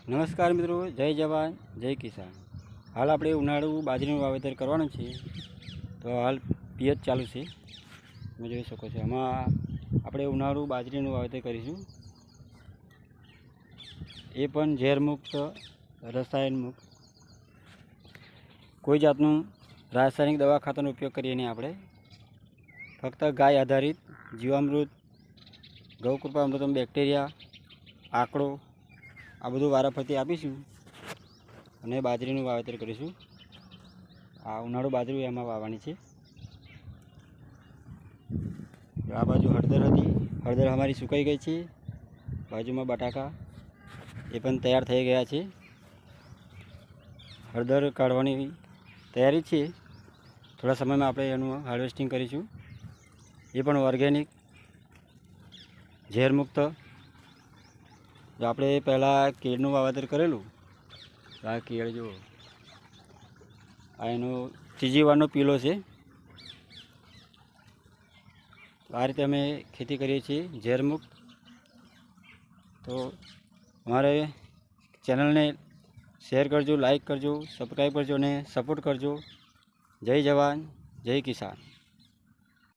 નમસ્કાર મિત્રો, જય જવાન જય કિસાન। હાલ આપણે ઉનાળુ બાજરીનું વાવેતર કરવાનું છે, તો હાલ પિયત ચાલુ છે, તમે જોઈ શકો છો। આમાં આપણે ઉનાળુ બાજરીનું વાવેતર કરીશું, એ પણ ઝેરમુક્ત, રસાયણ મુક્ત, કોઈ જાતનું રાસાયણિક દવા ખાતરનો ઉપયોગ કરીએ નહીં। આપણે ફક્ત ગાય આધારિત જીવામૃત, ગૌકૃપા અમૃતમ, બેક્ટેરિયા, આંકડો આ બધું વારાફરતી આપીશું અને બાજરીનું વાવેતર કરીશું। આ ઉનાળુ બાજરી એમાં વાવવાની છે। આ બાજુ હળદર હતી, હળદર અમારી સુકાઈ ગઈ છે। બાજુમાં બટાકા એ પણ તૈયાર થઈ ગયા છે। હળદર કાઢવાની તૈયારી છે, થોડા સમયમાં આપણે એનું હાર્વેસ્ટિંગ કરીશું। એ પણ ઓર્ગેનિક, ઝેરમુક્ત। જો આપણે પહેલાં કેળનું વાવેતર કરેલું, આ કેળ જો આ એનો ત્રીજી વારનો પીલો છે। આ રીતે અમે ખેતી કરીએ છીએ ઝેરમુક્ત। તો અમારે ચેનલને શેર કરજો, લાઈક કરજો, સબસ્ક્રાઈબ કરજો અને સપોર્ટ કરજો। જય જવાન જય કિસાન।